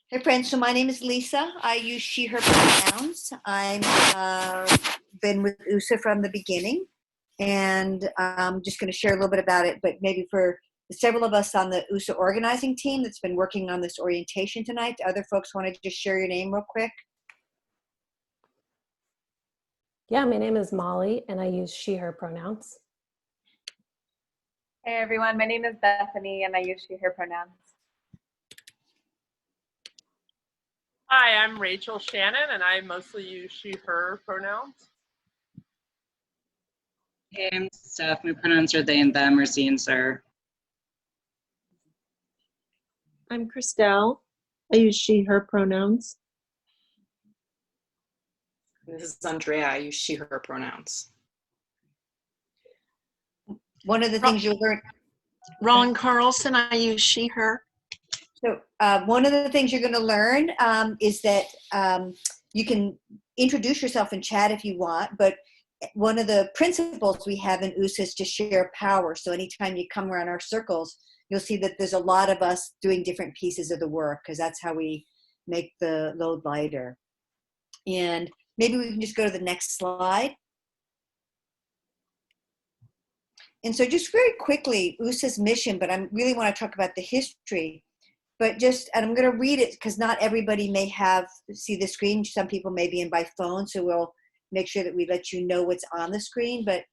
Hey friends, so my name is Lisa. I use she, her pronouns. I'm been with USA from the beginning, and I'm just going to share a little bit about it, but maybe for several of us on the USA organizing team that's been working on this orientation tonight, other folks want to just share your name real quick? Yeah, my name is Molly, and I use she, her pronouns. Hey everyone, my name is Bethany and I use she, her pronouns. Hi, I'm Rachel Shannon and I mostly use she, her pronouns. Hey, I'm Steph. My pronouns are they and them or she and sir. I'm Christelle. I use she, her pronouns. This is Andrea. I use she, her pronouns. One of the things you'll learn. Ron Carlson, I use she, her. So one of the things you're going to learn is that you can introduce yourself in chat if you want, but one of the principles we have in USA is to share power. So anytime you come around our circles, you'll see that there's a lot of us doing different pieces of the work because that's how we make the load lighter. And maybe we can just go to the next slide. And so just very quickly, USA's mission, but I really want to talk about the history. But just, and I'm going to read it because not everybody may see the screen. Some people may be in by phone, so we'll make sure that we let you know what's on the screen. But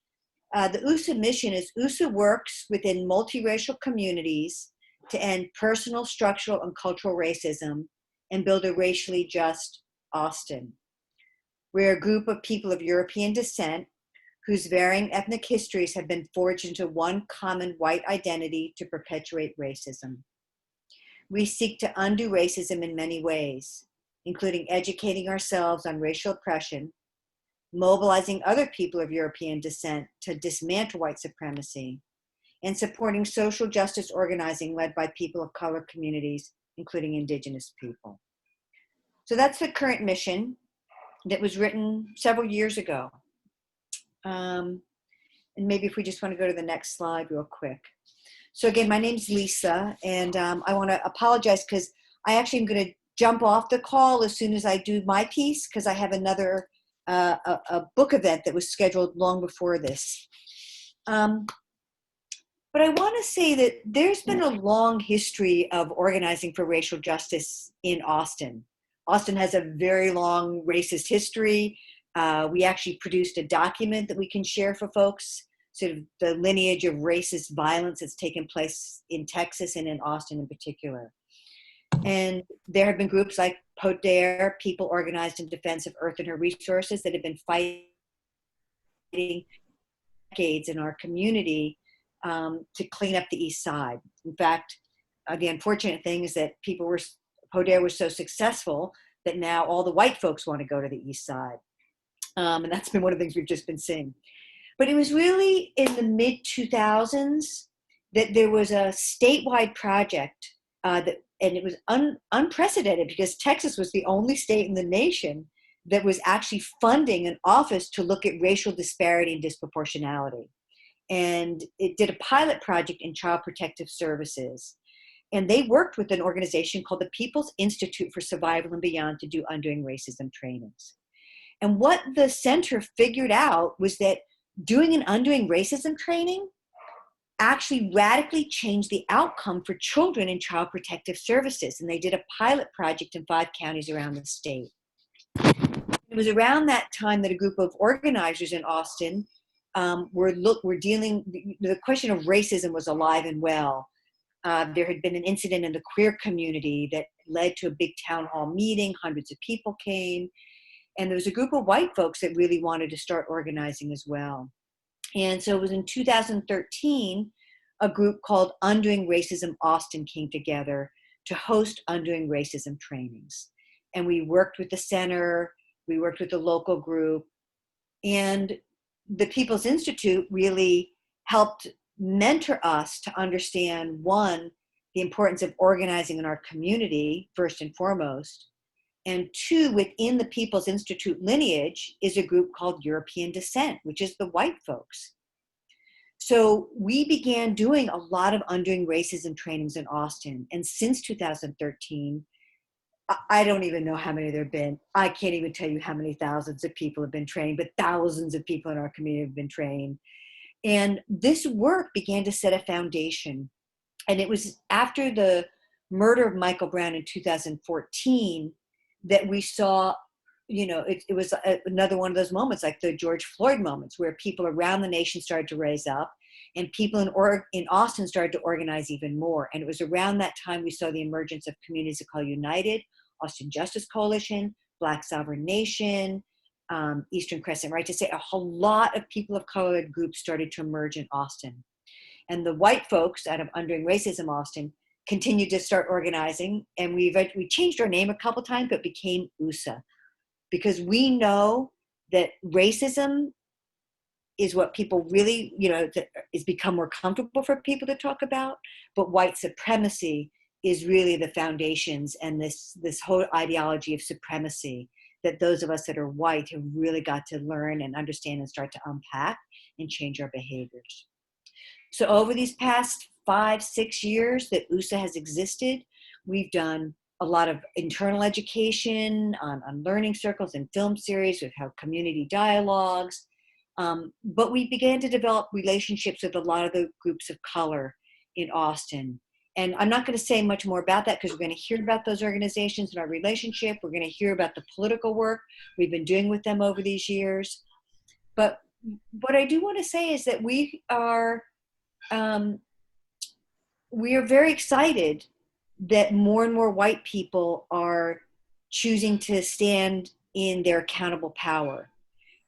the USA mission is USA works within multiracial communities to end personal, structural, and cultural racism and build a racially just Austin. We're a group of people of European descent whose varying ethnic histories have been forged into one common white identity to perpetuate racism. We seek to undo racism in many ways, including educating ourselves on racial oppression, mobilizing other people of European descent to dismantle white supremacy, and supporting social justice organizing led by people of color communities, including Indigenous people. So that's the current mission that was written several years ago. And maybe if we just want to go to the next slide real quick. So again, my name's Lisa, and I want to apologize because I actually am going to jump off the call as soon as I do my piece because I have another a book event that was scheduled long before this. But I want to say that there's been a long history of organizing for racial justice in Austin. Austin has a very long racist history. We actually produced a document that we can share for folks, sort of the lineage of racist violence that's taken place in Texas and in Austin in particular. And there have been groups like PODARE, People Organized in Defense of Earth and Her Resources, that have been fighting decades in our community to clean up the East Side. In fact, the unfortunate thing is that PODARE was so successful that now all the white folks want to go to the East Side. And that's been one of the things we've just been seeing. But it was really in the mid-2000s that there was a statewide project and it was unprecedented because Texas was the only state in the nation that was actually funding an office to look at racial disparity and disproportionality. And it did a pilot project in Child Protective Services. And they worked with an organization called the People's Institute for Survival and Beyond to do undoing racism trainings. And what the center figured out was that doing an undoing racism training actually radically changed the outcome for children in Child Protective Services. And they did a pilot project in 5 counties around the state. It was around that time that a group of organizers in Austin were dealing, the question of racism was alive and well. There had been an incident in the queer community that led to a big town hall meeting. Hundreds of people came. And there was a group of white folks that really wanted to start organizing as well. And so it was in 2013, a group called Undoing Racism Austin came together to host Undoing Racism trainings. And we worked with the center, we worked with the local group, and the People's Institute really helped mentor us to understand, one, the importance of organizing in our community, first and foremost, and two, within the People's Institute lineage is a group called European Descent, which is the white folks. So we began doing a lot of undoing racism trainings in Austin. And since 2013, I don't even know how many there have been. I can't even tell you how many thousands of people have been trained, but thousands of people in our community have been trained. And this work began to set a foundation. And it was after the murder of Michael Brown in 2014 that we saw, it was another one of those moments, like the George Floyd moments, where people around the nation started to raise up, and people in Austin started to organize even more. And it was around that time we saw the emergence of communities called United, Austin Justice Coalition, Black Sovereign Nation, Eastern Crescent Right to Say. A whole lot of people of color groups started to emerge in Austin. And the white folks out of Undoing Racism Austin continued to start organizing. And we changed our name a couple times, but became UWSA, because we know that racism is what people really, is become more comfortable for people to talk about. But white supremacy is really the foundations, and this whole ideology of supremacy that those of us that are white have really got to learn and understand and start to unpack and change our behaviors. So over these past 5-6 years that UWSA has existed, we've done a lot of internal education on learning circles and film series. We've had community dialogues, but we began to develop relationships with a lot of the groups of color in Austin. And I'm not going to say much more about that because we're going to hear about those organizations and our relationship. We're going to hear about the political work we've been doing with them over these years. But what I do want to say is that we are very excited that more and more white people are choosing to stand in their accountable power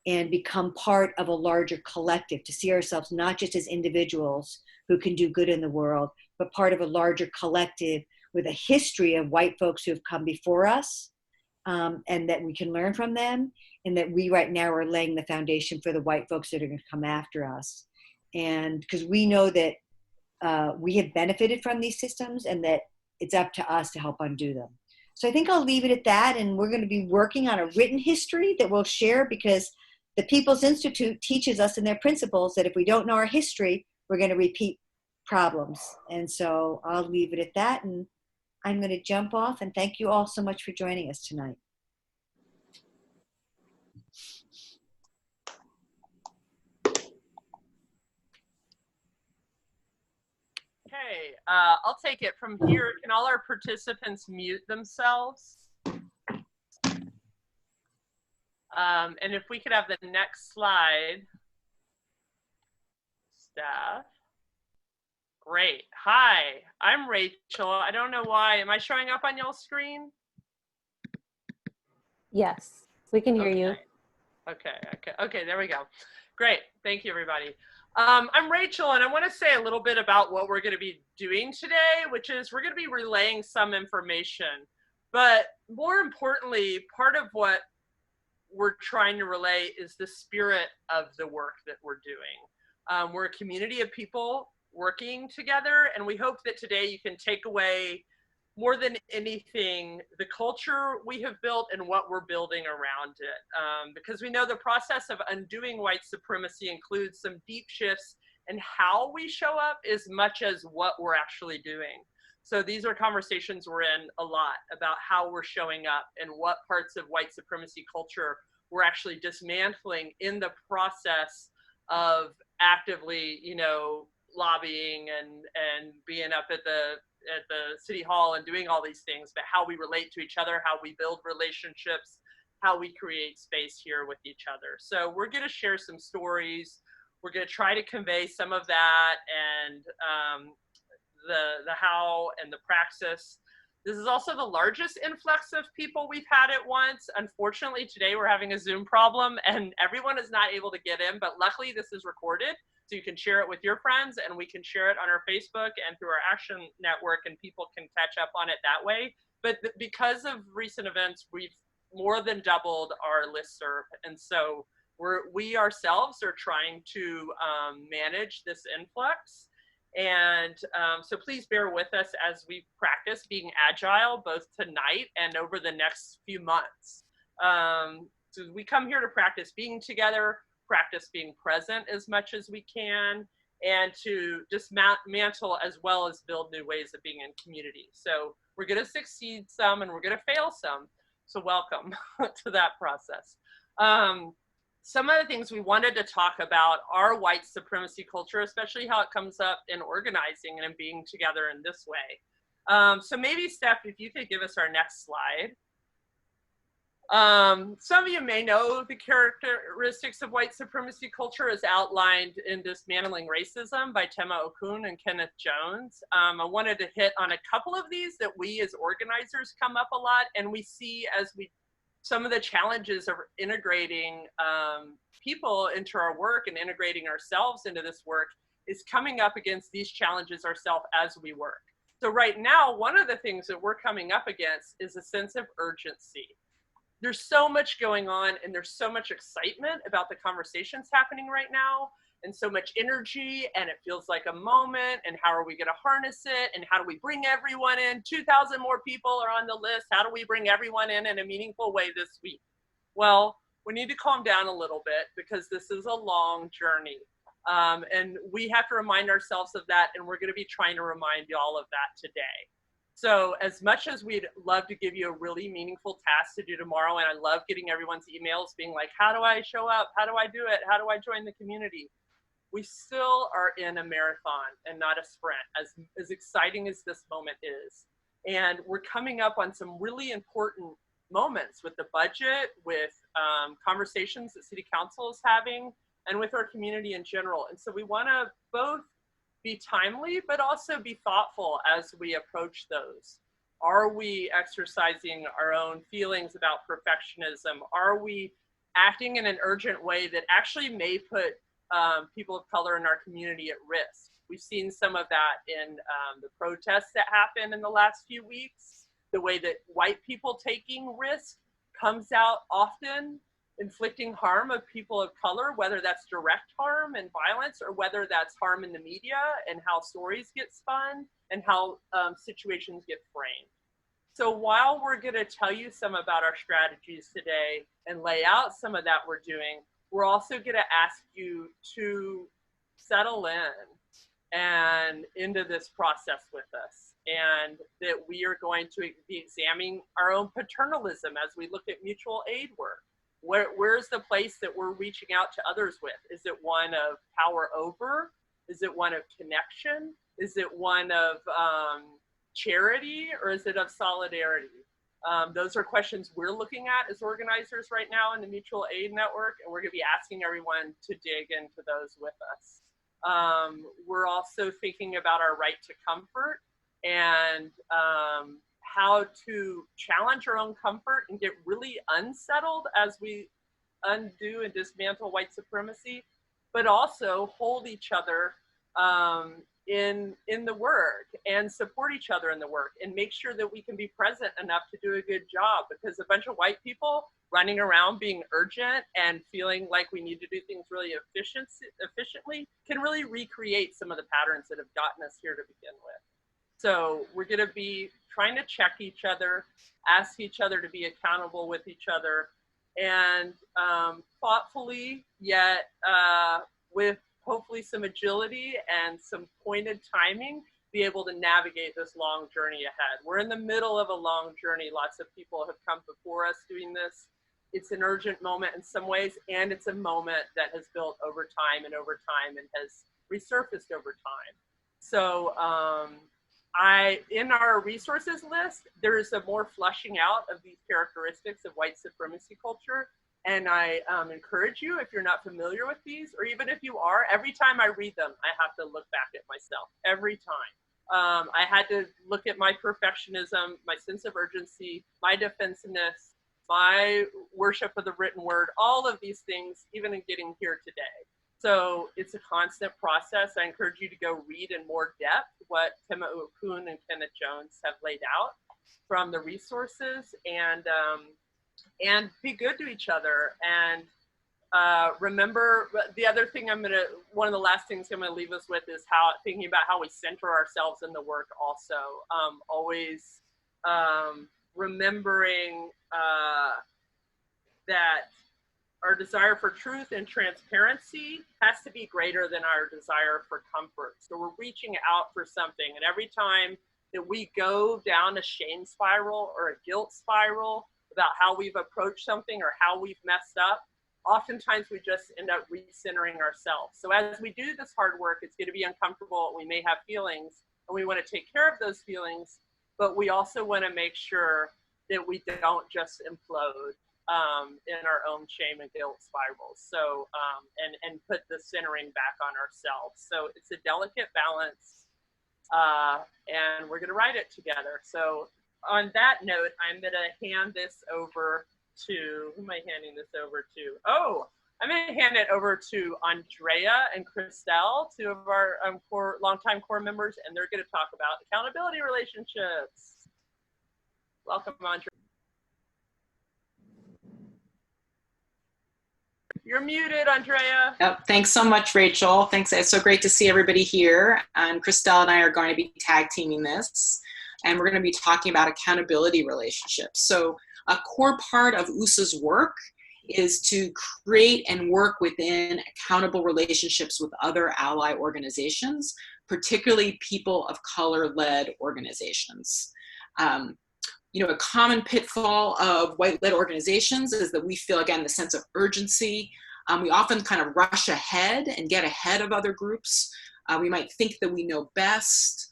and become part of a larger collective, to see ourselves not just as individuals who can do good in the world, but part of a larger collective with a history of white folks who have come before us, and that we can learn from them, and that we right now are laying the foundation for the white folks that are going to come after us. And because we know that we have benefited from these systems, and that it's up to us to help undo them. So I think I'll leave it at that, and we're going to be working on a written history that we'll share, because the People's Institute teaches us in their principles that if we don't know our history, we're going to repeat problems. And so I'll leave it at that, and I'm going to jump off, and thank you all so much for joining us tonight. Okay, I'll take it from here. Can all our participants mute themselves? And if we could have the next slide, staff. Great. Hi, I'm Rachel. I don't know why. Am I showing up on y'all's screen? Yes, we can hear you. Okay, there we go. Great. Thank you, everybody. I'm Rachel, and I want to say a little bit about what we're going to be doing today, which is we're going to be relaying some information. But more importantly, part of what we're trying to relay is the spirit of the work that we're doing. We're a community of people working together, and we hope that today you can take away, more than anything, the culture we have built and what we're building around it. Because we know the process of undoing white supremacy includes some deep shifts in how we show up as much as what we're actually doing. So these are conversations we're in a lot about how we're showing up and what parts of white supremacy culture we're actually dismantling in the process of actively, lobbying and being up at the city hall and doing all these things, but how we relate to each other, how we build relationships, how we create space here with each other. So we're going to share some stories. We're going to try to convey some of that, and the how and the praxis. This is also the largest influx of people we've had at once. Unfortunately, today we're having a Zoom problem and everyone is not able to get in, but luckily this is recorded, so you can share it with your friends, and we can share it on our Facebook and through our Action Network, and people can catch up on it that way. But because of recent events, we've more than doubled our listserv. And so we ourselves are trying to manage this influx. And so please bear with us as we practice being agile, both tonight and over the next few months. So we come here to practice being together, practice being present as much as we can, and to dismantle as well as build new ways of being in community. So we're going to succeed some and we're going to fail some. So welcome to that process. Some of the things we wanted to talk about are white supremacy culture, especially how it comes up in organizing and in being together in this way. So maybe Steph, if you could give us our next slide. Some of you may know the characteristics of white supremacy culture as outlined in Dismantling Racism by Tema Okun and Kenneth Jones. I wanted to hit on a couple of these that we as organizers come up a lot, and we see as some of the challenges of integrating people into our work and integrating ourselves into this work is coming up against these challenges ourselves as we work. So right now, one of the things that we're coming up against is a sense of urgency. There's so much going on and there's so much excitement about the conversations happening right now and so much energy, and it feels like a moment, and how are we going to harness it, and how do we bring everyone in? 2,000 more people are on the list. How do we bring everyone in a meaningful way this week? Well, we need to calm down a little bit because this is a long journey. And we have to remind ourselves of that, and we're going to be trying to remind you all of that today. So as much as we'd love to give you a really meaningful task to do tomorrow, and I love getting everyone's emails being like, how do I show up? How do I do it? How do I join the community? We still are in a marathon and not a sprint, as exciting as this moment is. And we're coming up on some really important moments with the budget, with conversations that City Council is having, and with our community in general. And so we want to both be timely, but also be thoughtful as we approach those. Are we exercising our own feelings about perfectionism? Are we acting in an urgent way that actually may put people of color in our community at risk? We've seen some of that in the protests that happened in the last few weeks, the way that white people taking risk comes out often, inflicting harm of people of color, whether that's direct harm and violence or whether that's harm in the media and how stories get spun and how situations get framed. So while we're going to tell you some about our strategies today and lay out some of that we're doing, we're also going to ask you to settle in and into this process with us, and that we are going to be examining our own paternalism as we look at mutual aid work. Where's the place that we're reaching out to others with? Is it one of power over? Is it one of connection? Is it one of charity, or is it of solidarity? Those are questions we're looking at as organizers right now in the mutual aid network, and we're going to be asking everyone to dig into those with us. We're also thinking about our right to comfort and how to challenge our own comfort and get really unsettled as we undo and dismantle white supremacy, but also hold each other in the work and support each other in the work and make sure that we can be present enough to do a good job, because a bunch of white people running around being urgent and feeling like we need to do things really efficiently can really recreate some of the patterns that have gotten us here to begin with. So we're going to be trying to check each other, ask each other to be accountable with each other, and thoughtfully, yet with hopefully some agility and some pointed timing, be able to navigate this long journey ahead. We're in the middle of a long journey. Lots of people have come before us doing this. It's an urgent moment in some ways, and it's a moment that has built over time and has resurfaced over time. So in our resources list, there's a more fleshing out of these characteristics of white supremacy culture. And I encourage you, if you're not familiar with these, or even if you are, every time I read them, I have to look back at myself, every time. I had to look at my perfectionism, my sense of urgency, my defensiveness, my worship of the written word, all of these things, even in getting here today. So it's a constant process. I encourage you to go read in more depth what Tema Okun and Kenneth Jones have laid out from the resources, and be good to each other. And remember, the other thing one of the last things I'm gonna leave us with is thinking about how we center ourselves in the work also. Always remembering that our desire for truth and transparency has to be greater than our desire for comfort. So we're reaching out for something. And every time that we go down a shame spiral or a guilt spiral about how we've approached something or how we've messed up, oftentimes we just end up recentering ourselves. So as we do this hard work, it's going to be uncomfortable. We may have feelings and we want to take care of those feelings, but we also want to make sure that we don't just implode in our own shame and guilt spirals. So, and put the centering back on ourselves. So it's a delicate balance, and we're going to write it together. So on that note, I'm going to hand this over to, who am I handing this over to? Oh, I'm going to hand it over to Andrea and Christelle, two of our longtime core members, and they're going to talk about accountability relationships. Welcome, Andrea. You're muted, Andrea. Yep. Thanks so much, Rachel. Thanks. It's so great to see everybody here. And Christelle and I are going to be tag teaming this. And we're going to be talking about accountability relationships. So a core part of UWSA's work is to create and work within accountable relationships with other ally organizations, particularly people of color-led organizations. You know, a common pitfall of white-led organizations is that we feel, again, the sense of urgency. We often kind of rush ahead and get ahead of other groups. We might think that we know best.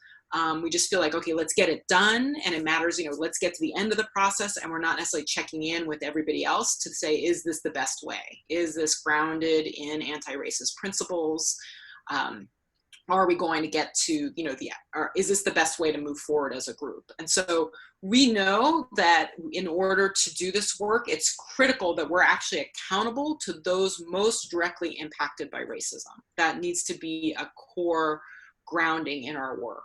We just feel like, okay, let's get it done. And it matters, you know, let's get to the end of the process. And we're not necessarily checking in with everybody else to say, is this the best way? Is this grounded in anti-racist principles? Are we going to get to, you know, or is this the best way to move forward as a group? And so we know that in order to do this work, it's critical that we're actually accountable to those most directly impacted by racism. That needs to be a core grounding in our work.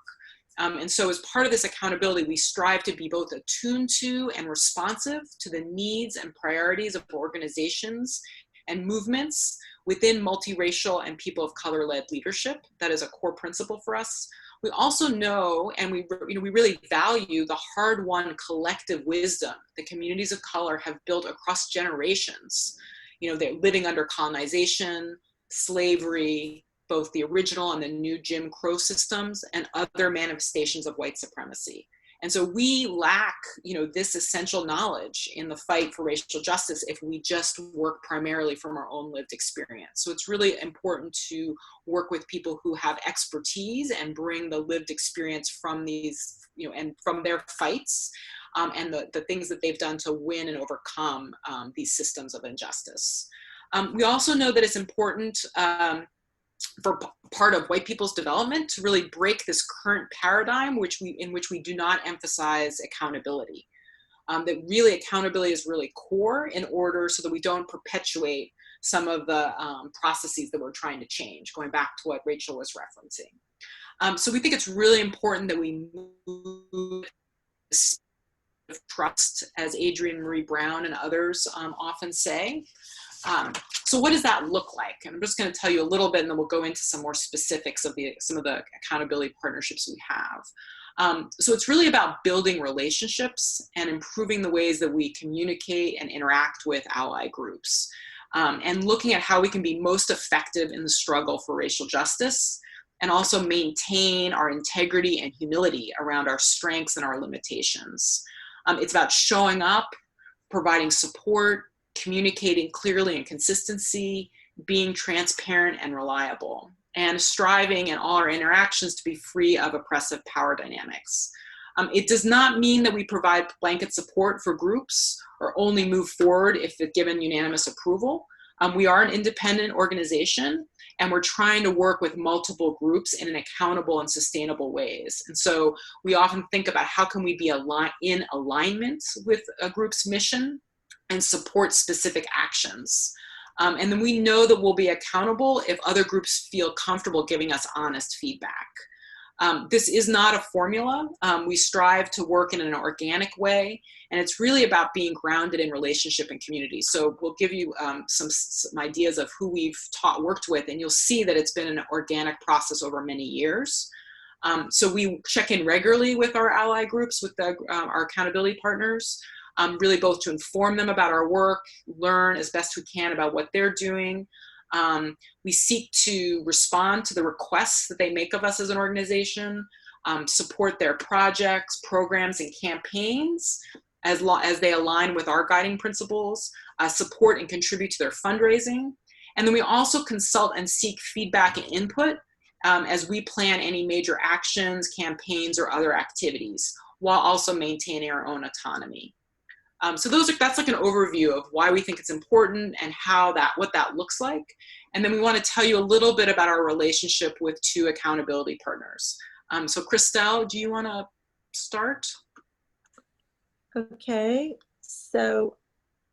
And so as part of this accountability, we strive to be both attuned to and responsive to the needs and priorities of organizations and movements within multiracial and people of color-led leadership. That is a core principle for us. We also know, and we really value the hard-won collective wisdom that communities of color have built across generations. You know, they're living under colonization, slavery, both the original and the new Jim Crow systems, and other manifestations of white supremacy. And so we lack, you know, this essential knowledge in the fight for racial justice if we just work primarily from our own lived experience. So it's really important to work with people who have expertise and bring the lived experience from these, you know, and from their fights and the things that they've done to win and overcome these systems of injustice. We also know that it's important for part of white people's development to really break this current paradigm in which we do not emphasize accountability. That really accountability is really core in order so that we don't perpetuate some of the processes that we're trying to change, going back to what Rachel was referencing. So we think it's really important that we move trust, as Adrienne Marie Brown and others often say. So what does that look like? And I'm just going to tell you a little bit, and then we'll go into some more specifics of some of the accountability partnerships we have. So it's really about building relationships and improving the ways that we communicate and interact with ally groups, and looking at how we can be most effective in the struggle for racial justice, and also maintain our integrity and humility around our strengths and our limitations. It's about showing up, providing support, communicating clearly and consistency, being transparent and reliable, and striving in all our interactions to be free of oppressive power dynamics. It does not mean that we provide blanket support for groups or only move forward if given unanimous approval. We are an independent organization, and we're trying to work with multiple groups in an accountable and sustainable ways. And so we often think about how can we be in alignment with a group's mission and support specific actions. And then we know that we'll be accountable if other groups feel comfortable giving us honest feedback. This is not a formula. We strive to work in an organic way, and it's really about being grounded in relationship and community. So we'll give you some ideas of who we've worked with, and you'll see that it's been an organic process over many years. So we check in regularly with our ally groups, with our accountability partners. really both to inform them about our work, learn as best we can about what they're doing. We seek to respond to the requests that they make of us as an organization, support their projects, programs, and campaigns as they align with our guiding principles, support and contribute to their fundraising. And then we also consult and seek feedback and input as we plan any major actions, campaigns, or other activities, while also maintaining our own autonomy. So that's like an overview of why we think it's important and what that looks like. And then we want to tell you a little bit about our relationship with 2 accountability partners. So Christelle, do you want to start? Okay, so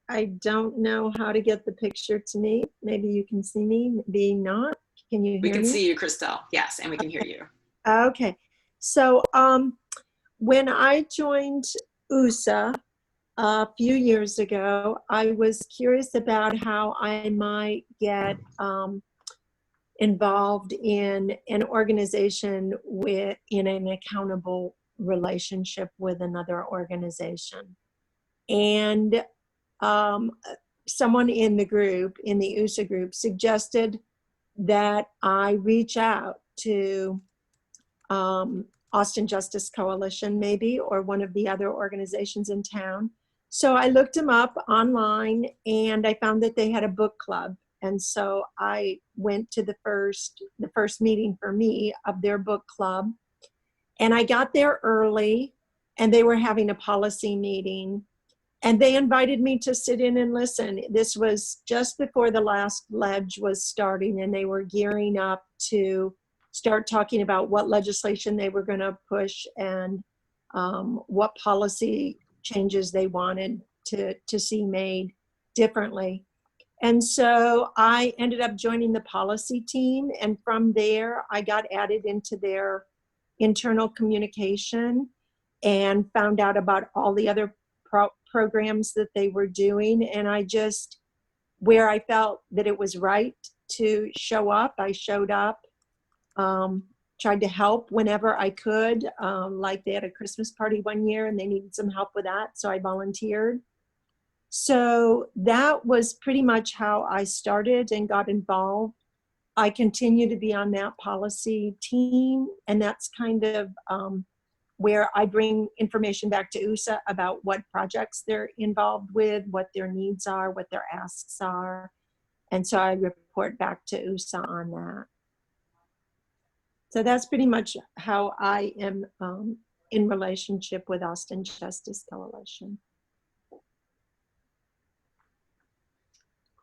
I don't know how to get the picture to me. Maybe you can see me, maybe not. Can you hear me? We can see you, Christelle. Yes, and we can hear you. Okay, so when I joined UWSA a few years ago, I was curious about how I might get involved in an organization in an accountable relationship with another organization. And someone in the UWSA group, suggested that I reach out to Austin Justice Coalition maybe, or one of the other organizations in town. So I looked them up online and I found that they had a book club. And so I went to the first meeting for me of their book club. And I got there early and they were having a policy meeting. And they invited me to sit in and listen. This was just before the last ledge was starting, and they were gearing up to start talking about what legislation they were going to push and what policy changes they wanted to see made differently. And so I ended up joining the policy team, and from there I got added into their internal communication and found out about all the other programs that they were doing. And where I felt that it was right to show up, I showed up, tried to help whenever I could. Like they had a Christmas party one year and they needed some help with that, so I volunteered. So that was pretty much how I started and got involved. I continue to be on that policy team, and that's kind of where I bring information back to UWSA about what projects they're involved with, what their needs are, what their asks are. And so I report back to UWSA on that. So that's pretty much how I am in relationship with Austin Justice Coalition.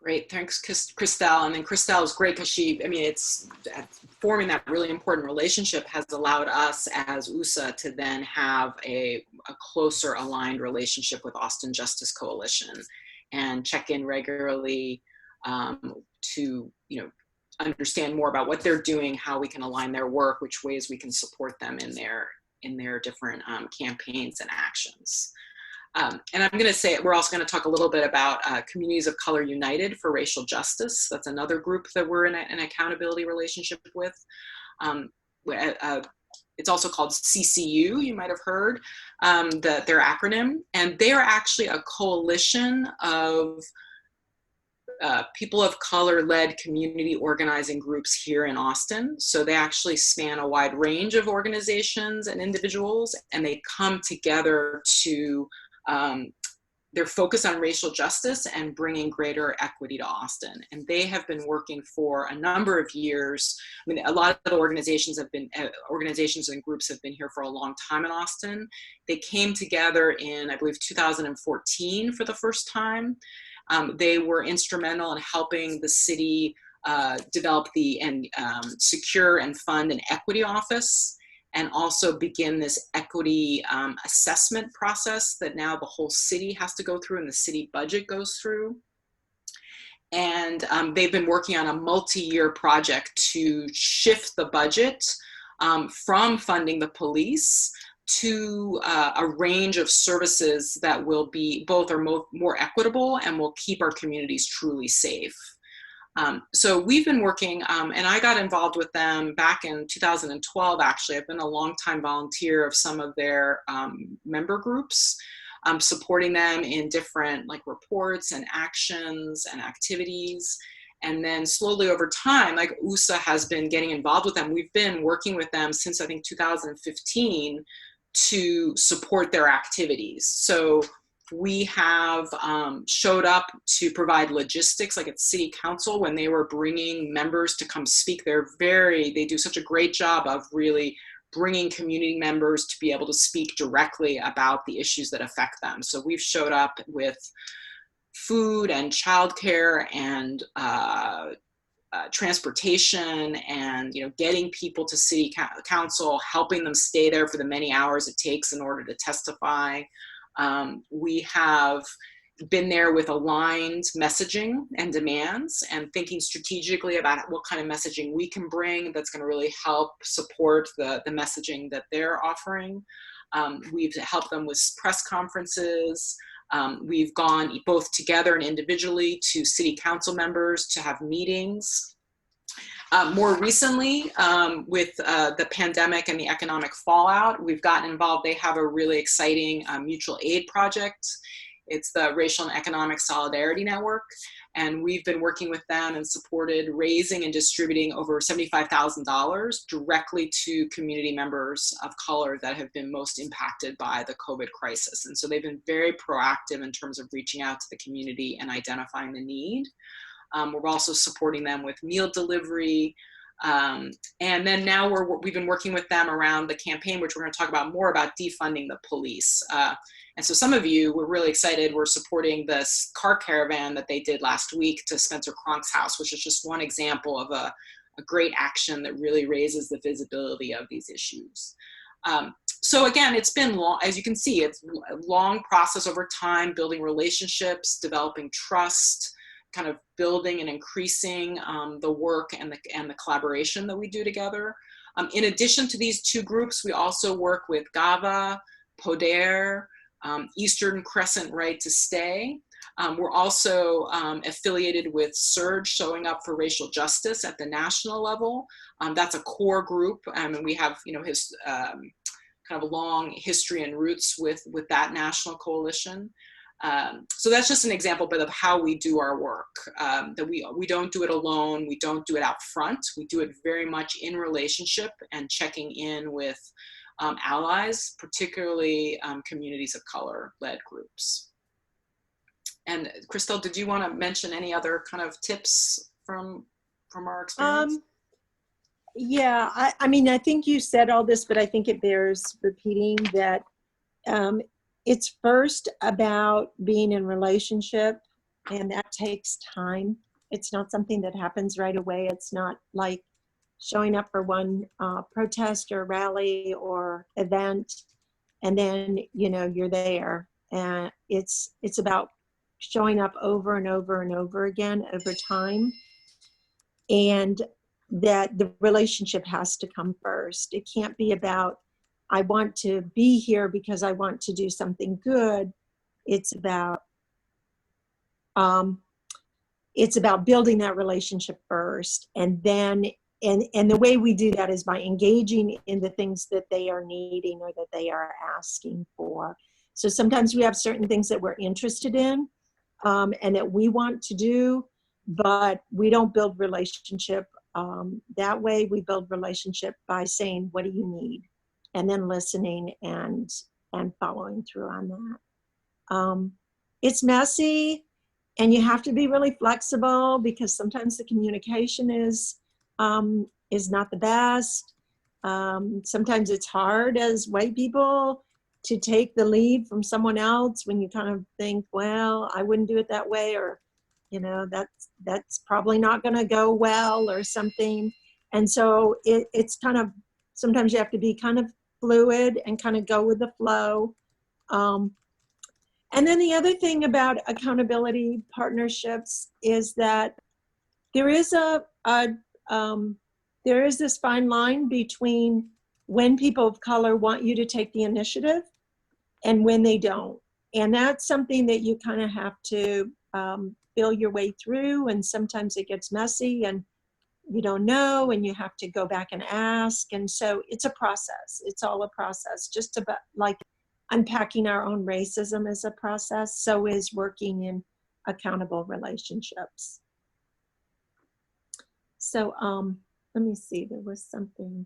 Great, thanks, Christelle. And then Christelle is great because it's forming that really important relationship has allowed us as UWSA to then have a closer aligned relationship with Austin Justice Coalition and check in regularly to understand more about what they're doing, how we can align their work, which ways we can support them in their different campaigns and actions. And I'm going to say, we're also going to talk a little bit about Communities of Color United for Racial Justice. That's another group that we're in an accountability relationship with. It's also called CCU, you might have heard, their acronym. And they are actually a coalition of people of color-led community organizing groups here in Austin. So they actually span a wide range of organizations and individuals, and they come together to their focus on racial justice and bringing greater equity to Austin. And they have been working for a number of years. I mean, a lot of the organizations and groups have been here for a long time in Austin. They came together in, I believe, 2014 for the first time. They were instrumental in helping the city develop and secure and fund an equity office, and also begin this equity assessment process that now the whole city has to go through and the city budget goes through. And they've been working on a multi-year project to shift the budget from funding the police to a range of services that will be more equitable and will keep our communities truly safe. So we've been working, and I got involved with them back in 2012, actually. I've been a longtime volunteer of some of their member groups. supporting them in different like reports and actions and activities. And then slowly over time, like USA has been getting involved with them. We've been working with them since I think 2015 to support their activities. So we have showed up to provide logistics, like at city council when they were bringing members to come speak. They do such a great job of really bringing community members to be able to speak directly about the issues that affect them. So we've showed up with food and childcare and transportation and getting people to city council, helping them stay there for the many hours it takes in order to testify. We have been there with aligned messaging and demands and thinking strategically about what kind of messaging we can bring that's going to really help support the messaging that they're offering. We've helped them with press conferences. We've gone both together and individually to city council members to have meetings. More recently, with the pandemic and the economic fallout, we've gotten involved. They have a really exciting mutual aid project. It's the Racial and Economic Solidarity Network. And we've been working with them and supported raising and distributing over $75,000 directly to community members of color that have been most impacted by the COVID crisis. And so they've been very proactive in terms of reaching out to the community and identifying the need. We're also supporting them with meal delivery. And then now we've been working with them around the campaign, which we're going to talk about more about defunding the police. And so some of you were really excited. We're supporting this car caravan that they did last week to Spencer Cronk's house, which is just one example of a great action that really raises the visibility of these issues. So again, it's been long, as you can see, it's a long process over time, building relationships, developing trust, kind of building and increasing the work and the collaboration that we do together. In addition to these two groups, we also work with GAVA, PODER, Eastern Crescent Right to Stay. We're also affiliated with SURGE, Showing Up for Racial Justice at the national level. That's a core group, and we have his kind of a long history and roots with that national coalition. So that's just an example of how we do our work, that we don't do it alone, we don't do it out front, we do it very much in relationship and checking in with allies, particularly communities of color-led groups. And Christelle, did you want to mention any other kind of tips from our experience? Yeah, I mean, I think you said all this, but I think it bears repeating that it's first about being in relationship, and that takes time. It's not something that happens right away. It's not like showing up for one protest or rally or event, and then you're there. And it's about showing up over and over and over again over time, and that the relationship has to come first. It can't be about, I want to be here because I want to do something good. It's about building that relationship first, and then and the way we do that is by engaging in the things that they are needing or that they are asking for. So sometimes we have certain things that we're interested in and that we want to do, but we don't build relationship that way. We build relationship by saying, what do you need? And then listening and following through on that. It's messy, and you have to be really flexible because sometimes the communication is not the best. Sometimes it's hard as white people to take the lead from someone else when you kind of think, well, I wouldn't do it that way, or that's probably not going to go well or something. And so it's kind of, sometimes you have to be kind of fluid and kind of go with the flow. And then the other thing about accountability partnerships is that there is there is this fine line between when people of color want you to take the initiative and when they don't. And that's something that you kind of have to feel your way through, and sometimes it gets messy and you don't know, and you have to go back and ask. And so it's a process. It's all a process. Just about like, unpacking our own racism as a process. So is working in accountable relationships. So let me see, there was something.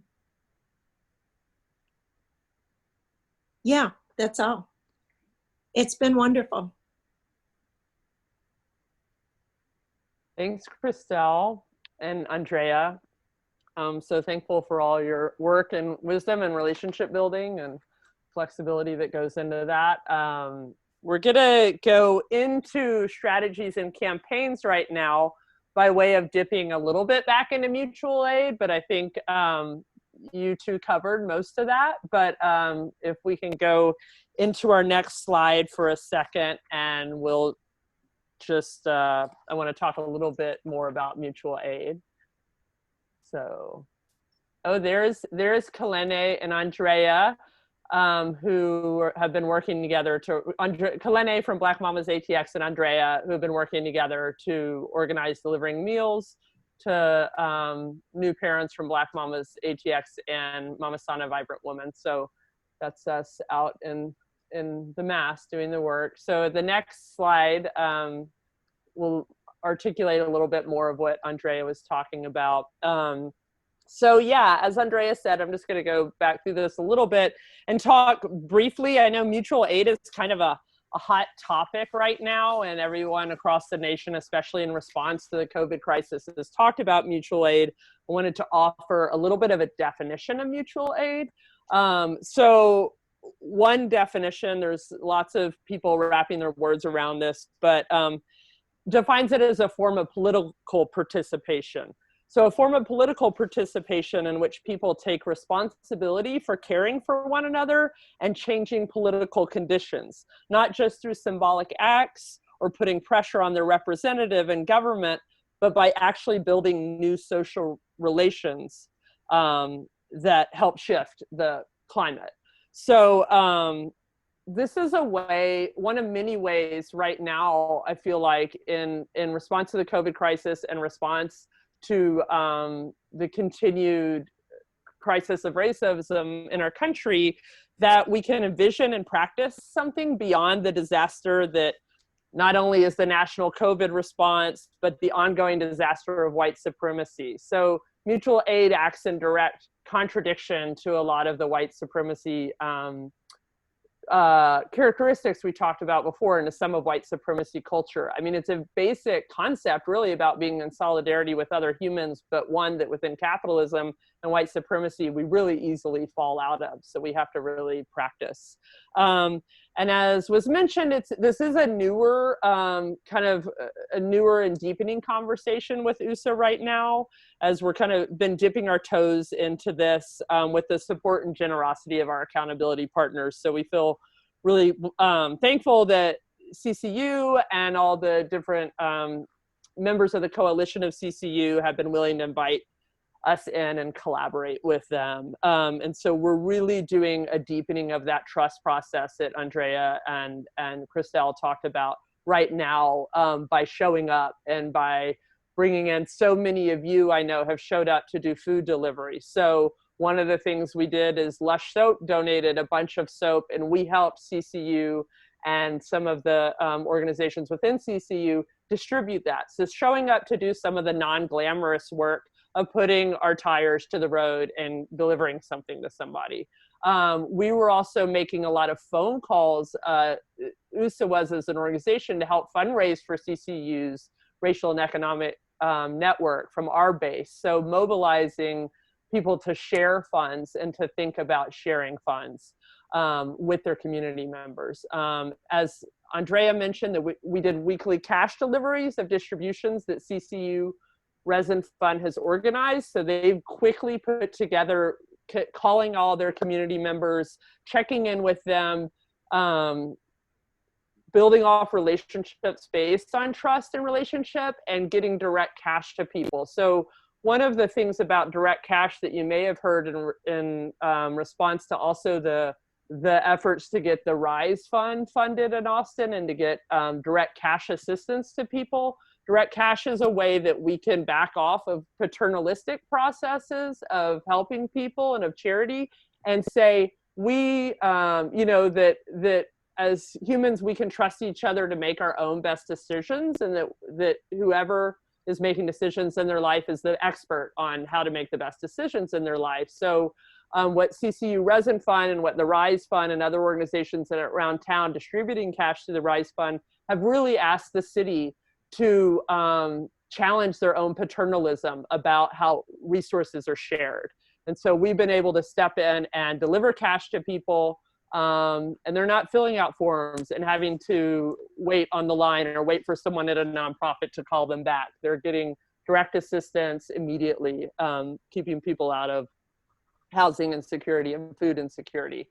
Yeah, that's all. It's been wonderful. Thanks, Christelle and Andrea. So thankful for all your work and wisdom and relationship building and flexibility that goes into that. We're gonna go into strategies and campaigns right now by way of dipping a little bit back into mutual aid, but I think you two covered most of that. But if we can go into our next slide for a second, and we'll just, I wanna talk a little bit more about mutual aid. So, oh, there's Kalene and Andrea, who have been working together Kalene from Black Mamas ATX and Andrea, who have been working together to organize delivering meals to new parents from Black Mamas ATX and Mama Sana Vibrant Woman. So that's us out in the mass doing the work. So the next slide will articulate a little bit more of what Andrea was talking about. So yeah, as Andrea said, I'm just going to go back through this a little bit and talk briefly. I know mutual aid is kind of a hot topic right now, and everyone across the nation, especially in response to the COVID crisis, has talked about mutual aid. I wanted to offer a little bit of a definition of mutual aid. So one definition, there's lots of people wrapping their words around this, but defines it as a form of political participation. So a form of political participation in which people take responsibility for caring for one another and changing political conditions, not just through symbolic acts or putting pressure on their representative in government, but by actually building new social relations that help shift the climate. So this is a way, one of many ways right now, I feel like in response to the COVID crisis and response to the continued crisis of racism in our country, that we can envision and practice something beyond the disaster that not only is the national COVID response, but the ongoing disaster of white supremacy. So mutual aid acts in direct contradiction to a lot of the white supremacy characteristics we talked about before, into some of white supremacy culture. I mean, it's a basic concept really about being in solidarity with other humans, but one that within capitalism and white supremacy, we really easily fall out of. So we have to really practice. And as was mentioned, this is a newer, kind of a newer and deepening conversation with USA right now, as we're kind of been dipping our toes into this with the support and generosity of our accountability partners. So we feel really thankful that CCU and all the different members of the coalition of CCU have been willing to invite us in and collaborate with them. And so we're really doing a deepening of that trust process that Andrea and Christelle talked about right now by showing up and by bringing in so many of you I know have showed up to do food delivery. So one of the things we did is Lush Soap donated a bunch of soap, and we helped CCU and some of the organizations within CCU distribute that. So showing up to do some of the non-glamorous work of putting our tires to the road and delivering something to somebody. We were also making a lot of phone calls. USA was as an organization to help fundraise for CCU's racial and economic network from our base. So mobilizing people to share funds and to think about sharing funds with their community members. As Andrea mentioned, that we did weekly cash deliveries of distributions that CCU Resin Fund has organized. So they've quickly put together, calling all their community members, checking in with them, building off relationships based on trust and relationship, and getting direct cash to people. So one of the things about direct cash that you may have heard in response to also the efforts to get the RISE Fund funded in Austin and to get direct cash assistance to people. Direct cash is a way that we can back off of paternalistic processes of helping people and of charity and say, we, you know, that as humans, we can trust each other to make our own best decisions, and that whoever is making decisions in their life is the expert on how to make the best decisions in their life. So what CCU Resin Fund and what the Rise Fund and other organizations that are around town distributing cash to the Rise Fund have really asked the city to challenge their own paternalism about how resources are shared. And so we've been able to step in and deliver cash to people, and they're not filling out forms and having to wait on the line or wait for someone at a nonprofit to call them back. They're getting direct assistance immediately, keeping people out of housing insecurity and food insecurity.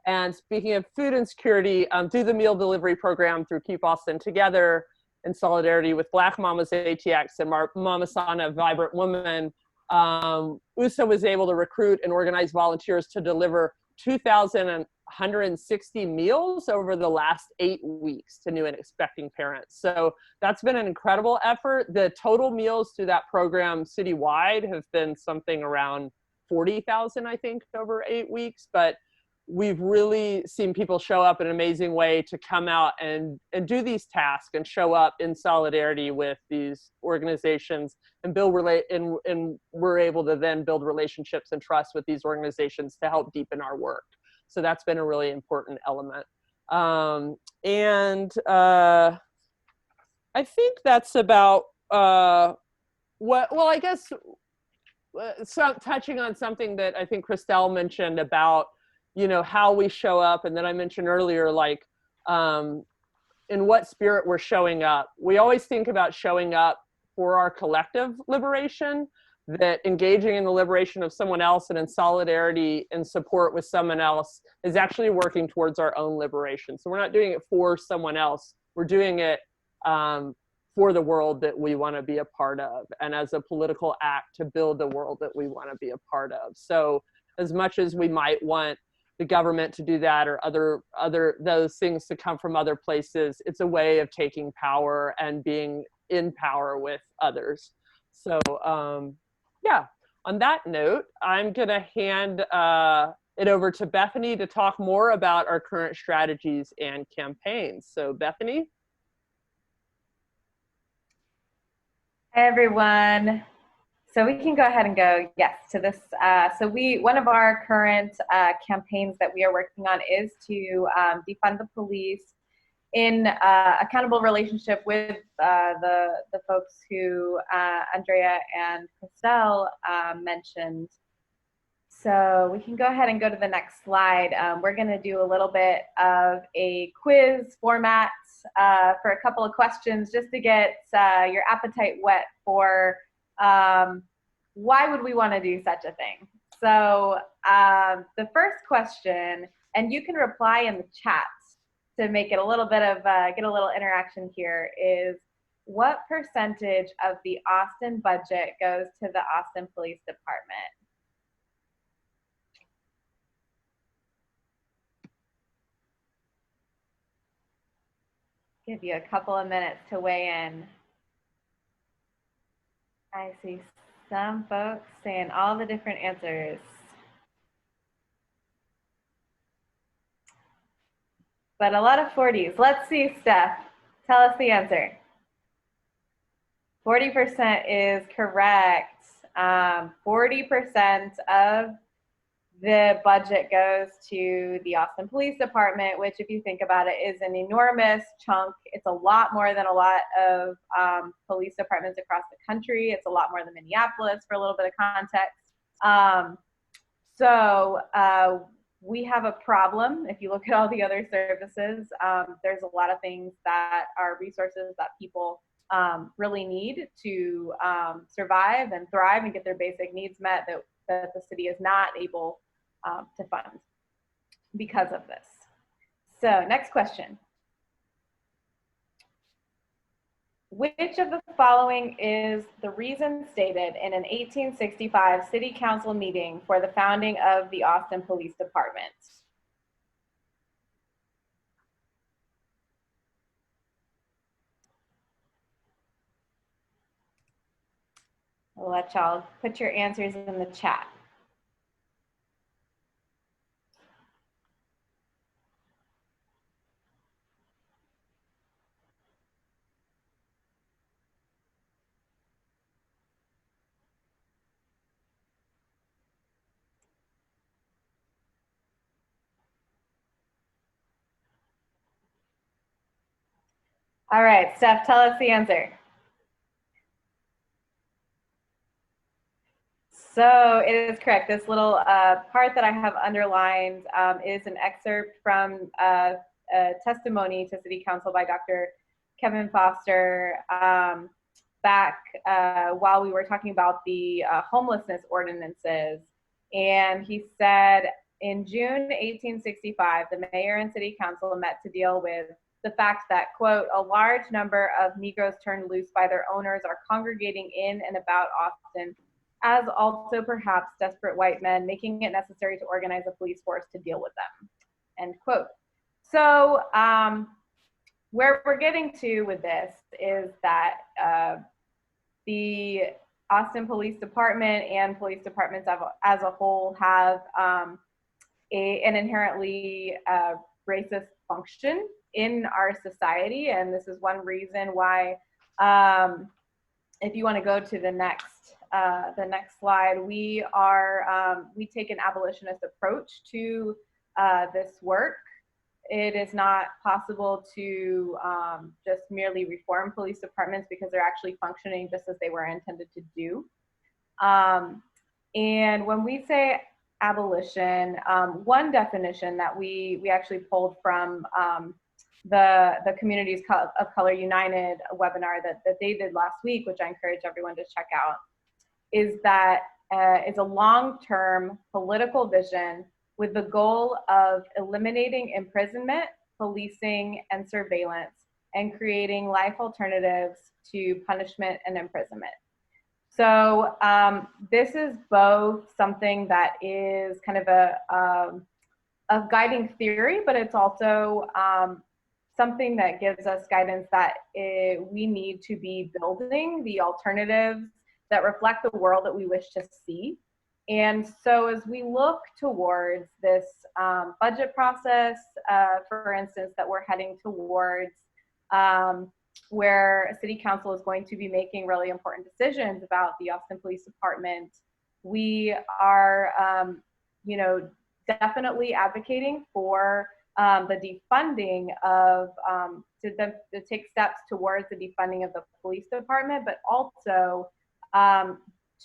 And speaking of food insecurity, through the meal delivery program through Keep Austin Together, in solidarity with Black Mamas ATX and Mama Sana, Vibrant Woman, USA was able to recruit and organize volunteers to deliver 2,160 meals over the last 8 weeks to new and expecting parents. So that's been an incredible effort. The total meals through that program citywide have been something around 40,000, I think, over 8 weeks. But we've really seen people show up in an amazing way to come out and do these tasks and show up in solidarity with these organizations and and we're able to then build relationships and trust with these organizations to help deepen our work. So that's been a really important element. I think that's about I guess touching on something that I think Christelle mentioned about, you know, how we show up, and then I mentioned earlier, like, in what spirit we're showing up. We always think about showing up for our collective liberation, that engaging in the liberation of someone else and in solidarity and support with someone else is actually working towards our own liberation. So we're not doing it for someone else. We're doing it for the world that we want to be a part of, and as a political act to build the world that we want to be a part of. So as much as we might want the government to do that, or other those things to come from other places, it's a way of taking power and being in power with others. So yeah, on that note, I'm gonna hand it over to Bethany to talk more about our current strategies and campaigns. So Bethany. Hi, everyone. So we can go ahead and go, yes, to this. One of our current campaigns that we are working on is to defund the police in accountable relationship with the folks who Andrea and Christelle mentioned. So we can go ahead and go to the next slide. We're going to do a little bit of a quiz format for a couple of questions just to get your appetite whet for why would we want to do such a thing? So the first question, and you can reply in the chat to make it a little bit of, get a little interaction here, is what percentage of the Austin budget goes to the Austin Police Department? Give you a couple of minutes to weigh in. I see some folks saying all the different answers. But a lot of 40s. Let's see, Steph. Tell us the answer. 40% is correct. 40% of the budget goes to the Austin Police Department, which, if you think about it, is an enormous chunk. It's a lot more than a lot of police departments across the country. It's a lot more than Minneapolis, for a little bit of context. We have a problem. If you look at all the other services, there's a lot of things that are resources that people really need to survive and thrive and get their basic needs met that the city is not able to fund because of this. So next question. Which of the following is the reason stated in an 1865 city council meeting for the founding of the Austin Police Department? I'll let y'all put your answers in the chat. All right, Steph, tell us the answer. So it is correct. This little part that I have underlined is an excerpt from a testimony to City Council by Dr. Kevin Foster back while we were talking about the homelessness ordinances. And he said, in June 1865, the mayor and city council met to deal with the fact that, quote, a large number of Negroes turned loose by their owners are congregating in and about Austin, as also perhaps desperate white men, making it necessary to organize a police force to deal with them, end quote. So where we're getting to with this is that the Austin Police Department and police departments as a whole have an inherently racist function in our society. And this is one reason why, if you want to go to the next slide, we take an abolitionist approach to this work. It is not possible to just merely reform police departments because they're actually functioning just as they were intended to do. And when we say abolition, one definition that we actually pulled from the Communities of Color United webinar that they did last week, which I encourage everyone to check out, is that it's a long-term political vision with the goal of eliminating imprisonment, policing, and surveillance, and creating life alternatives to punishment and imprisonment. So this is both something that is kind of a guiding theory, but it's also something that gives us guidance that we need to be building the alternatives that reflect the world that we wish to see. And so as we look towards this budget process, for instance, that we're heading towards, where City Council is going to be making really important decisions about the Austin Police Department, we are, definitely advocating for the defunding of, to take steps towards the defunding of the police department, but also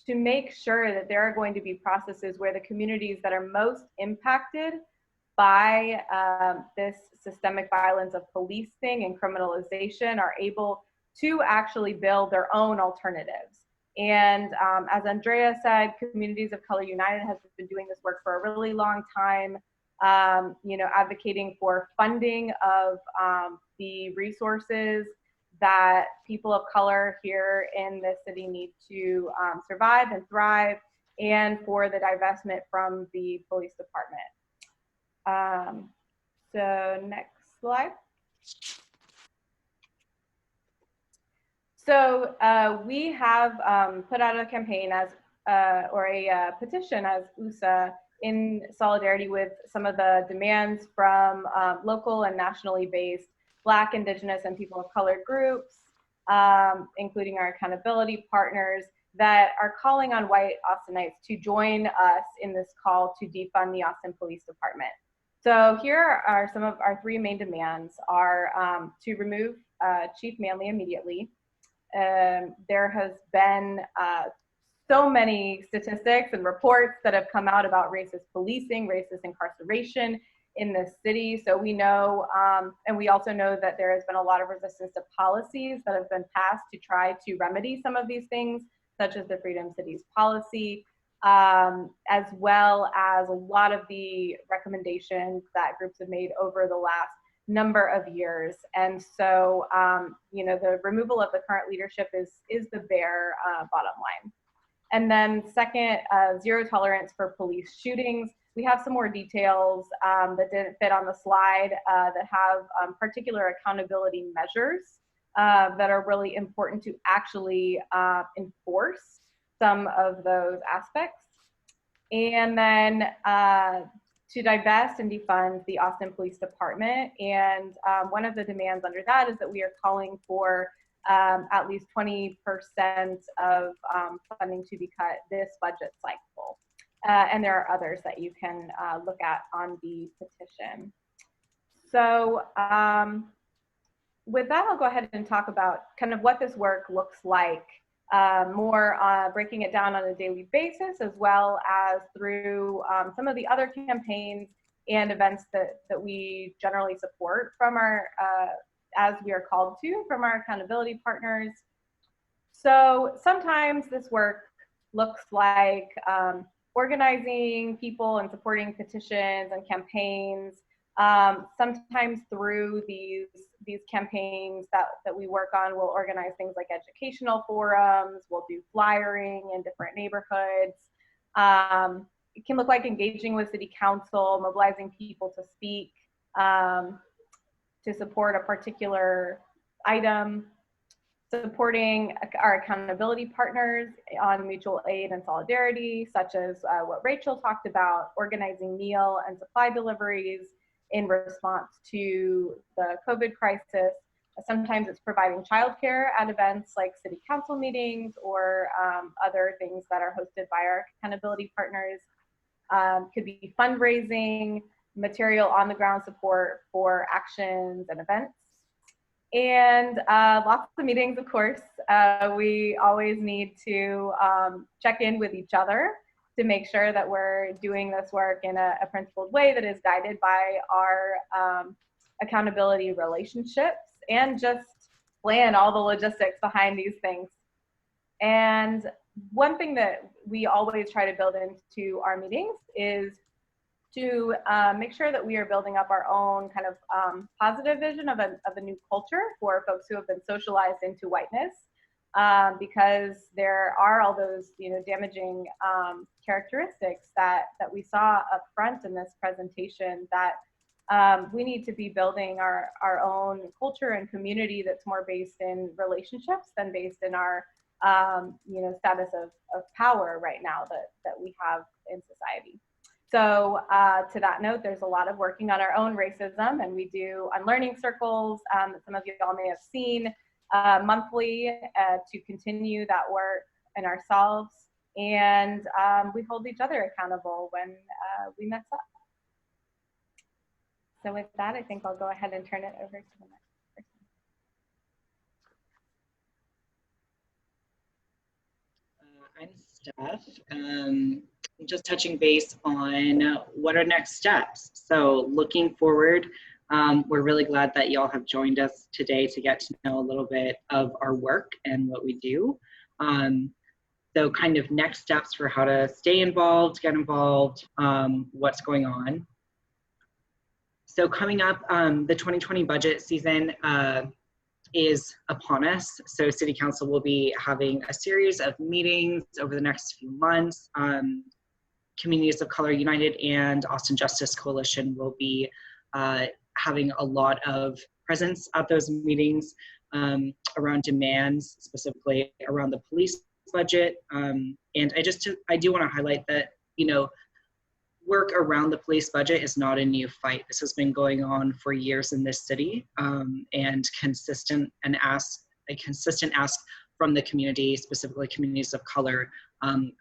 to make sure that there are going to be processes where the communities that are most impacted by this systemic violence of policing and criminalization are able to actually build their own alternatives. And as Andrea said, Communities of Color United has been doing this work for a really long time, advocating for funding of the resources that people of color here in the city need to survive and thrive, and for the divestment from the police department. So next slide. So we have put out a campaign or a petition as UWSA in solidarity with some of the demands from local and nationally based Black, Indigenous, and people of color groups, including our accountability partners, that are calling on white Austinites to join us in this call to defund the Austin Police Department. So here are some of our three main demands: are to remove Chief Manley immediately. There has been so many statistics and reports that have come out about racist policing, racist incarceration in the city. So we know, and we also know that there has been a lot of resistance to policies that have been passed to try to remedy some of these things, such as the Freedom Cities policy, as well as a lot of the recommendations that groups have made over the last number of years. And so, the removal of the current leadership is the bare bottom line. And then second, zero tolerance for police shootings. We have some more details that didn't fit on the slide that have particular accountability measures that are really important to actually enforce some of those aspects. And then to divest and defund the Austin Police Department. And one of the demands under that is that we are calling for at least 20% of funding to be cut this budget cycle. And there are others that you can look at on the petition. So with that, I'll go ahead and talk about kind of what this work looks like, more breaking it down on a daily basis, as well as through some of the other campaigns and events that we generally support from our, as we are called to, from our accountability partners. So sometimes this work looks like organizing people and supporting petitions and campaigns. Sometimes through these campaigns that we work on, we'll organize things like educational forums, we'll do flyering in different neighborhoods. It can look like engaging with city council, mobilizing people to speak, to support a particular item, supporting our accountability partners on mutual aid and solidarity, such as what Rachel talked about, organizing meal and supply deliveries in response to the COVID crisis. Sometimes it's providing childcare at events like city council meetings or other things that are hosted by our accountability partners. Could be fundraising, material on the ground support for actions and events. And lots of meetings, of course. We always need to check in with each other to make sure that we're doing this work in a principled way that is guided by our accountability relationships, and just plan all the logistics behind these things. And one thing that we always try to build into our meetings is to make sure that we are building up our own kind of positive vision of a new culture for folks who have been socialized into whiteness, because there are all those, you know, damaging characteristics that we saw up front in this presentation, that we need to be building our own culture and community that's more based in relationships than based in our you know, status of power right now that we have in society. So to that note, there's a lot of working on our own racism, and we do unlearning circles that some of you all may have seen monthly to continue that work in ourselves, and we hold each other accountable when we mess up. So with that, I think I'll go ahead and turn it over to the next person. I'm Steph. Just touching base on what are next steps. So looking forward, we're really glad that y'all have joined us today to get to know a little bit of our work and what we do. So kind of next steps for how to stay involved, get involved, what's going on. So coming up, the 2020 budget season is upon us. So City Council will be having a series of meetings over the next few months. Communities of Color United and Austin Justice Coalition will be having a lot of presence at those meetings around demands, specifically around the police budget. And I do want to highlight that, you know, work around the police budget is not a new fight. This has been going on for years in this city, and a consistent ask from the community, specifically communities of color,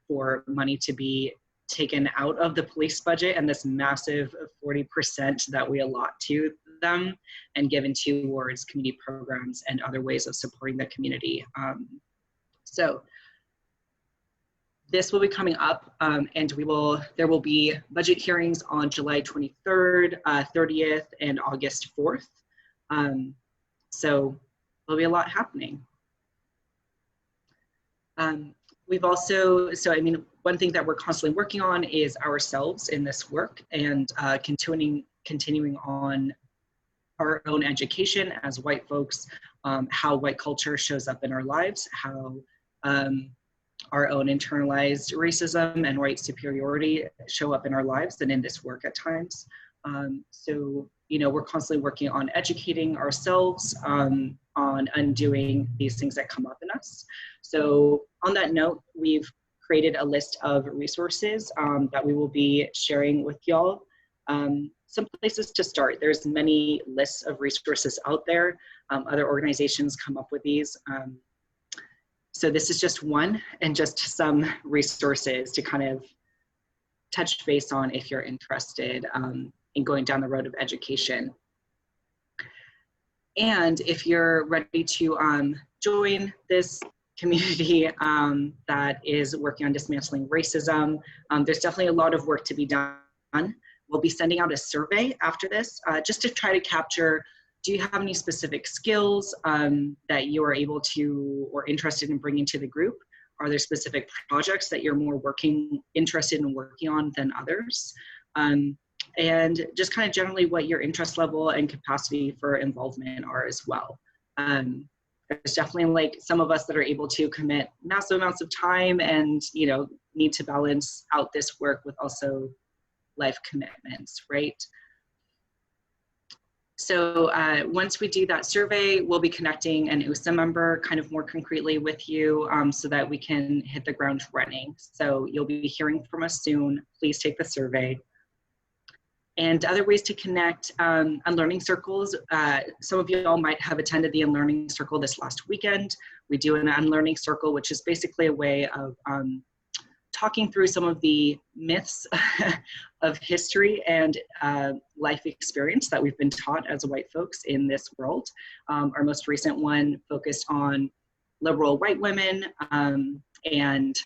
for money to be taken out of the police budget and this massive 40% that we allot to them and given towards community programs and other ways of supporting the community. So this will be coming up, and there will be budget hearings on July 23rd, 30th, and August 4th. So there'll be a lot happening. We've also, one thing that we're constantly working on is ourselves in this work, and continuing on our own education as white folks, how white culture shows up in our lives, how our own internalized racism and white superiority show up in our lives and in this work at times. So, you know, we're constantly working on educating ourselves on undoing these things that come up in us. So on that note, we've created a list of resources that we will be sharing with y'all. Some places to start. There's many lists of resources out there. Other organizations come up with these. So this is just one, and just some resources to kind of touch base on if you're interested in going down the road of education. And if you're ready to join this community that is working on dismantling racism, there's definitely a lot of work to be done. We'll be sending out a survey after this just to try to capture, do you have any specific skills that you are able to or interested in bringing to the group? Are there specific projects that you're more interested in working on than others? And just kind of generally what your interest level and capacity for involvement are as well. There's definitely like some of us that are able to commit massive amounts of time and, you know, need to balance out this work with also life commitments, right? So once we do that survey, we'll be connecting an USA member kind of more concretely with you so that we can hit the ground running. So you'll be hearing from us soon. Please take the survey. And other ways to connect, Unlearning Circles. Some of you all might have attended the Unlearning Circle this last weekend. We do an Unlearning Circle, which is basically a way of talking through some of the myths of history and life experience that we've been taught as white folks in this world. Our most recent one focused on liberal white women and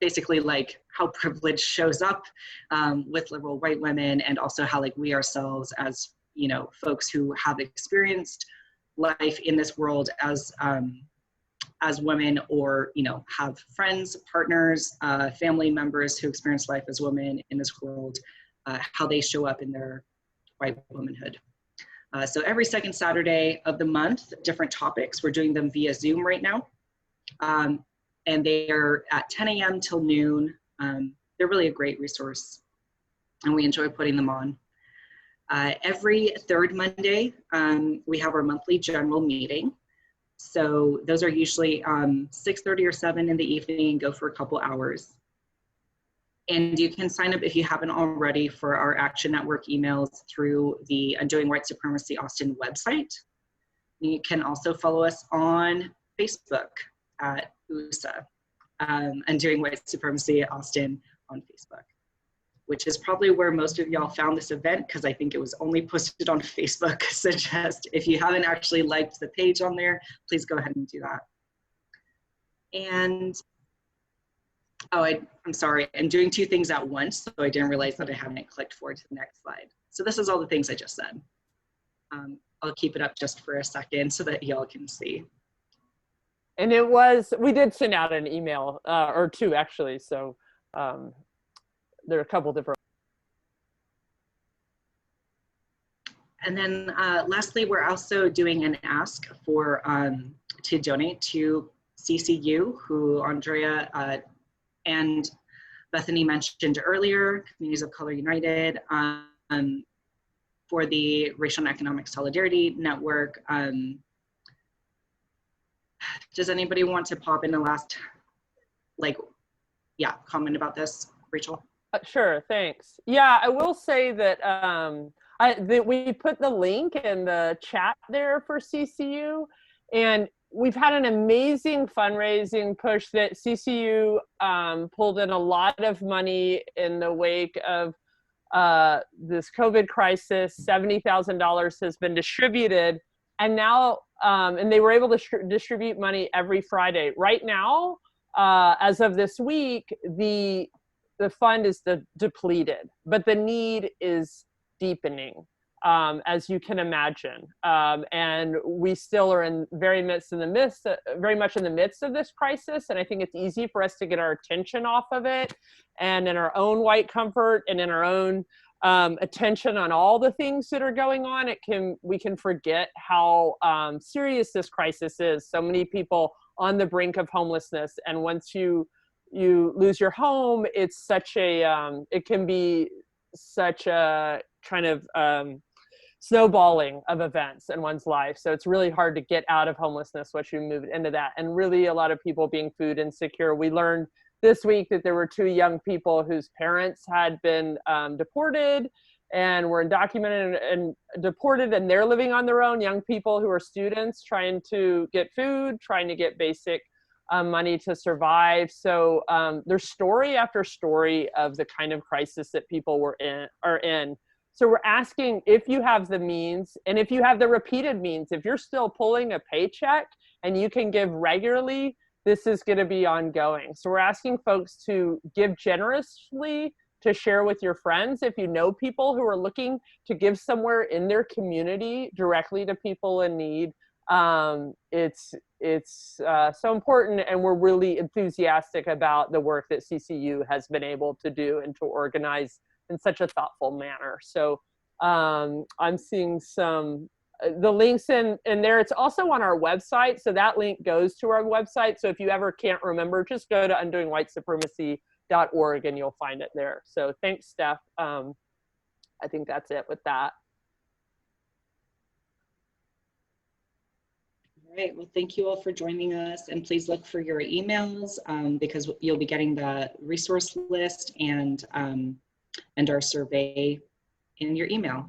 basically like how privilege shows up with liberal white women, and also how like we ourselves as, you know, folks who have experienced life in this world as women, or, you know, have friends, partners, family members who experience life as women in this world, how they show up in their white womanhood. So every second Saturday of the month, different topics. We're doing them via Zoom right now. And they're at 10 a.m. till noon. They're really a great resource, and we enjoy putting them on. Every third Monday, we have our monthly general meeting. So those are usually 6:30 or 7 in the evening, go for a couple hours. And you can sign up if you haven't already for our Action Network emails through the Undoing White Supremacy Austin website. You can also follow us on Facebook at UWSA, Undoing White Supremacy Austin on Facebook, which is probably where most of y'all found this event, because I think it was only posted on Facebook. So just, if you haven't actually liked the page on there, please go ahead and do that. And, oh, I'm sorry, I'm doing two things at once, so I didn't realize that I hadn't clicked forward to the next slide. So this is all the things I just said. I'll keep it up just for a second so that y'all can see. And we did send out an email, or two actually, so there are a couple different. And then lastly, we're also doing an ask for to donate to CCU, who Andrea and Bethany mentioned earlier, Communities of Color United, for the Racial and Economic Solidarity Network. Does anybody want to pop in the last, comment about this, Rachel? Sure, thanks. Yeah, I will say that we put the link in the chat there for CCU, and we've had an amazing fundraising push that CCU pulled in a lot of money in the wake of this COVID crisis. $70,000 has been distributed, and now, and they were able to distribute money every Friday. Right now, as of this week, the fund is depleted, but the need is deepening, as you can imagine. And we still are very much in the midst of this crisis. And I think it's easy for us to get our attention off of it, and in our own white comfort and in our own attention on all the things that are going on, we can forget how serious this crisis is. So many people on the brink of homelessness, and once you lose your home, it's it can be such a kind of snowballing of events in one's life. So it's really hard to get out of homelessness once you move into that. And really a lot of people being food insecure. We learned this week that there were 2 young people whose parents had been deported and were undocumented and deported, and they're living on their own. Young people who are students trying to get food, trying to get basic money to survive. So there's story after story of the kind of crisis that people are in. So we're asking if you have the means, and if you have the repeated means, if you're still pulling a paycheck and you can give regularly, this is going to be ongoing. So we're asking folks to give generously, to share with your friends. If you know people who are looking to give somewhere in their community directly to people in need, it's so important, and we're really enthusiastic about the work that CCU has been able to do and to organize in such a thoughtful manner. So I'm seeing some the links in there. It's also on our website, so that link goes to our website. So if you ever can't remember, just go to undoingwhitesupremacy.org and you'll find it there. So thanks, Steph. I think that's it with that. All right, well, thank you all for joining us, and please look for your emails because you'll be getting the resource list and our survey in your email.